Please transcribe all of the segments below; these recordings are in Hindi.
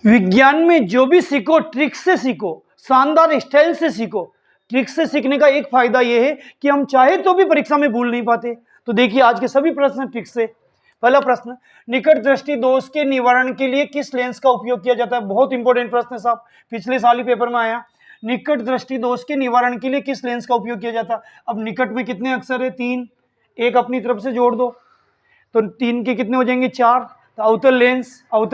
विज्ञान में जो भी सीखो ट्रिक से सीखो, शानदार स्टाइल से सीखो। ट्रिक से सीखने का एक फायदा यह है कि हम चाहे तो भी परीक्षा में भूल नहीं पाते। तो देखिए आज के सभी प्रश्न ट्रिक से। पहला प्रश्न, निकट दृष्टि दोष के निवारण के लिए किस लेंस का उपयोग किया जाता है? बहुत इंपॉर्टेंट प्रश्न है साहब, पिछले साल ही पेपर में आया। निकट दृष्टि दोष के निवारण के लिए किस लेंस का उपयोग किया जाता है? अब निकट में कितने अक्षर है? 3, एक अपनी तरफ से जोड़ दो तो 3 के कितने हो जाएंगे? 4। तो अवतल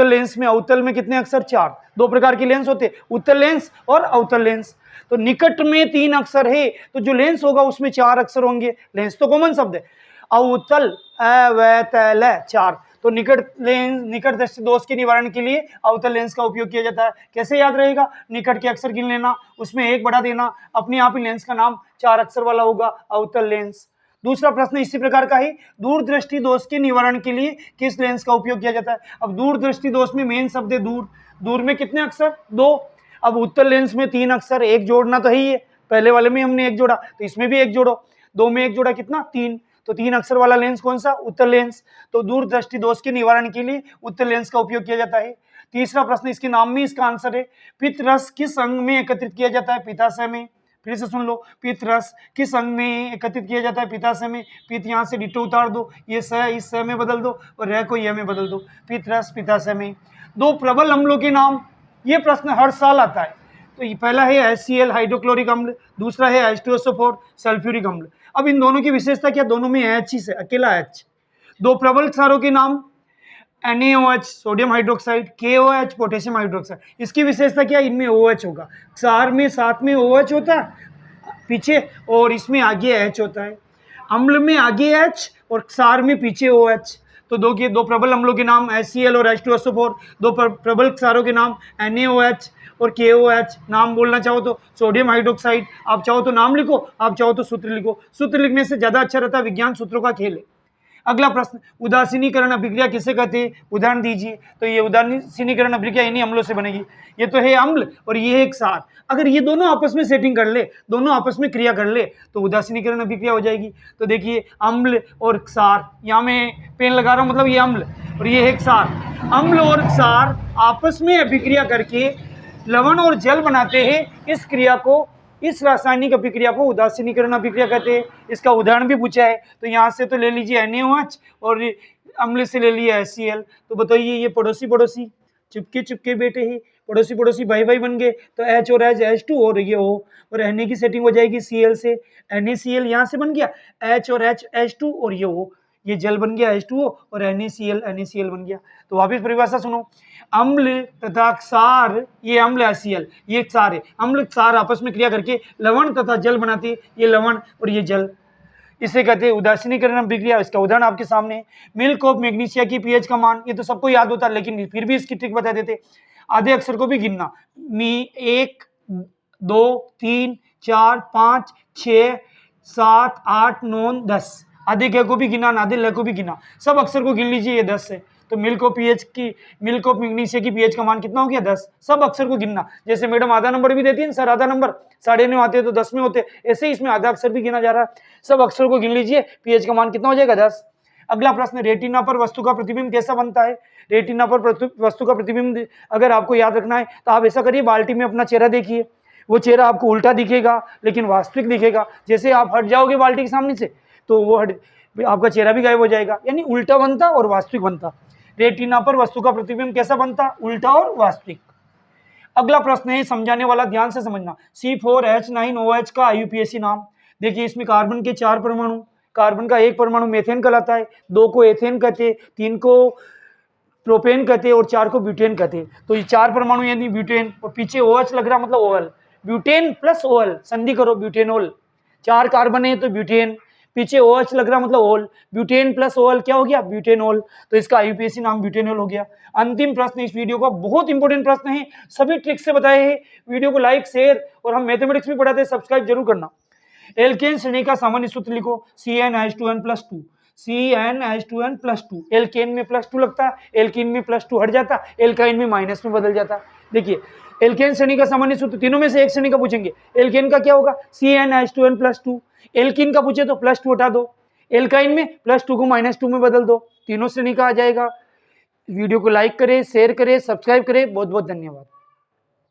लेंस में अवतल में कितने अक्षर? 4। दो प्रकार के लेंस होते हैं, उत्तल लेंस और अवतल लेंस। तो निकट में 3 अक्षर है तो जो लेंस होगा उसमें 4 अक्षर होंगे। लेंस तो कॉमन शब्द है। अवतल अवतल 4। तो निकट दृष्टि दोष के निवारण के लिए अवतल लेंस का उपयोग किया जाता है। कैसे याद रहेगा? निकट के अक्षर गिन लेना, उसमें 1 बढ़ा देना, अपने आप ही लेंस का नाम 4 अक्षर वाला होगा, अवतल लेंस। दूसरा प्रश्न इसी प्रकार का ही, दूरदृष्टि दोष के निवारण के लिए किस लेंस का उपयोग किया जाता है? अब दूरदृष्टि दोष में मेन शब्द है दूर। दूर में कितने अक्षर? 2। अब उत्तल लेंस में 3 अक्षर, एक जोड़ना तो ही है। पहले वाले में हमने 1 जोड़ा तो इसमें भी 1 जोड़ो। 2 में 1 जोड़ा कितना? 3। तो 3 अक्षर वाला लेंस कौन सा? उत्तल लेंस। तो दूरदृष्टि दोष के निवारण के लिए उत्तल लेंस का उपयोग किया जाता है। तीसरा प्रश्न, इसके नाम में इसका आंसर है। पित्त रस किस अंग में एकत्रित किया जाता है? पित्ताशय में। फिर से सुन लो, पित्त रस किस अंग में एकत्रित किया जाता है? पित्ताशय में। पित्त यहाँ से डिटो उतार दो, ये स इस स में बदल दो और रह को यह में बदल दो। पित्त रस पित्ताशय में। 2 प्रबल अम्लों के नाम, ये प्रश्न हर साल आता है। तो ये पहला है HCl हाइड्रोक्लोरिक अम्ल, दूसरा है H2SO4 सल्फ्यूरिक अम्ल। अब इन दोनों की विशेषता क्या? दोनों में H ही से, अकेला H। 2 प्रबल क्षारों के नाम, NaOH sodium hydroxide, KOH potassium hydroxide. इसकी विशेषता क्या? इनमें OH होगा। क्षार में साथ में OH होता है पीछे और इसमें आगे H होता है। अम्ल में आगे H और क्षार में पीछे OH। तो 2 प्रबल अम्लों के नाम HCl और H2SO4। 2 प्रबल क्षारों के नाम NaOH और KOH। नाम बोलना चाहो तो सोडियम हाइड्रोक्साइड, आप चाहो तो नाम लिखो, आप चाहो तो सूत्र लिखो। सूत्र लिखने से ज्यादा अच्छा रहता है, विज्ञान सूत्रों का खेल है। अगला प्रश्न, उदासीनीकरण अभिक्रिया किसे कहते हैं? उदाहरण दीजिए। तो ये उदासीनीकरण अभिक्रिया इन्हीं अम्लों से बनेगी। ये तो है अम्ल और ये है क्षार। अगर ये दोनों आपस में सेटिंग कर ले, दोनों आपस में क्रिया कर ले तो उदासीनीकरण अभिक्रिया हो जाएगी। तो देखिए अम्ल और क्षार, यहाँ मैं पेन लगा रहा हूँ, मतलब ये अम्ल और ये है क्षार। अम्ल और क्षार आपस में अभिक्रिया करके लवण और जल बनाते हैं। इस क्रिया को, इस रासायनिक अभिक्रिया को उदासीनीकरण अभिक्रिया कहते हैं। इसका उदाहरण भी पूछा है, तो यहाँ से तो ले लीजिए NaOH और अम्ल से ले लिया HCl। तो बताइए ये पड़ोसी पड़ोसी चुपके चुपके बैठे ही, पड़ोसी पड़ोसी भाई भाई बन गए। तो H और H H2 और ये O और Na की सेटिंग हो जाएगी Cl से। NaCl यहाँ से बन गया, H और H H2 और ये O, ये जल बन गया H2O और NaCl बन गया। तो वापिस परिभाषा सुनो, अम्ल तथा क्षार, ये अम्ल HCl, ये क्षार है। अम्ल क्षार आपस में क्रिया करके लवण तथा जल बनाते हैं, ये लवण और ये जल, इसे कहते हैं उदासीनीकरण अभिक्रिया। इसका उदाहरण आपके सामने है। मिल्क ऑफ मैग्नीशिया की pH का मान, ये तो सबको याद होता है लेकिन फिर भी इसकी ट्रिक बता देते। आधे अक्षर को भी गिनना, 1 2 3 4 5 6 7 8 9 10। आधे क को भी गिना, आधे ल को भी गिना, सब अक्षर को गिन लीजिए, ये 10 है। तो मिल्क ऑफ मैग्नीशिया की pH का मान कितना हो गया? 10। सब अक्षर को गिनना, जैसे मैडम आधा नंबर भी देती है सर, आधा नंबर 9.5 आते हैं तो 10 में होते, ऐसे ही इसमें आधा अक्षर भी गिना जा रहा है। सब अक्षर को गिन लीजिए, pH का मान कितना हो जाएगा? 10। अगला प्रश्न, रेटिना पर वस्तु का प्रतिबिंब कैसा बनता है? रेटिना पर वस्तु का प्रतिबिंब अगर आपको याद रखना है तो आप ऐसा करिए, बाल्टी में अपना चेहरा देखिए, वो चेहरा आपको उल्टा दिखेगा लेकिन वास्तविक दिखेगा। जैसे आप हट जाओगे बाल्टी के सामने से तो वो आपका चेहरा भी गायब हो जाएगा, यानी उल्टा बनता और वास्तविक बनता। रेटिना पर वस्तु का प्रतिबिंब कैसा बनता? उल्टा और वास्तविक। अगला प्रश्न है समझाने वाला, ध्यान से समझना। C4H9OH का IUPAC नाम। देखिए इसमें कार्बन के 4 परमाणु, कार्बन का 1 परमाणु मेथेन कहलाता है, 2 को एथेन कहते, 3 को प्रोपेन कहते और 4 को ब्यूटेन कहते। तो ये 4 परमाणु यानी ब्यूटेन, और पीछे OH लग रहा मतलब OL, ब्यूटेन प्लस OL संधि करो, ब्यूटेनोल। 4 कार्बन है तो ब्यूटेन, पीछे OH लग रहा मतलब ओल, ब्यूटेन प्लस OL क्या हो गया? ब्यूटेनोल। तो इसका IUPAC नाम ब्यूटेनोल हो गया। अंतिम प्रश्न इस वीडियो का, बहुत इंपॉर्टेंट प्रश्न है, सभी ट्रिक से बताए हैं। वीडियो को लाइक शेयर और हम मैथमेटिक्स भी पढ़ाते हैं, सब्सक्राइब जरूर करना। एल्केन श्रेणी का सामान्य सूत्र लिखो, CnH2n+2। CnH2n+2, एल्केन में +2 लगता है, एल्कीन में +2 हट जाता, एल्काइन में माइनस में बदल जाता। देखिए एल्केन श्रेणी का सामान्य सूत्र, तीनों में से एक श्रेणी का पूछेंगे, एल्केन का क्या होगा? CnH2n+2। एल्कीन का पूछे तो +2 हटा दो, एल्काइन में +2 को -2 में बदल दो, तीनों श्रेणी का आ जाएगा। वीडियो को लाइक करें, शेयर करें, सब्सक्राइब करें। बहुत बहुत धन्यवाद।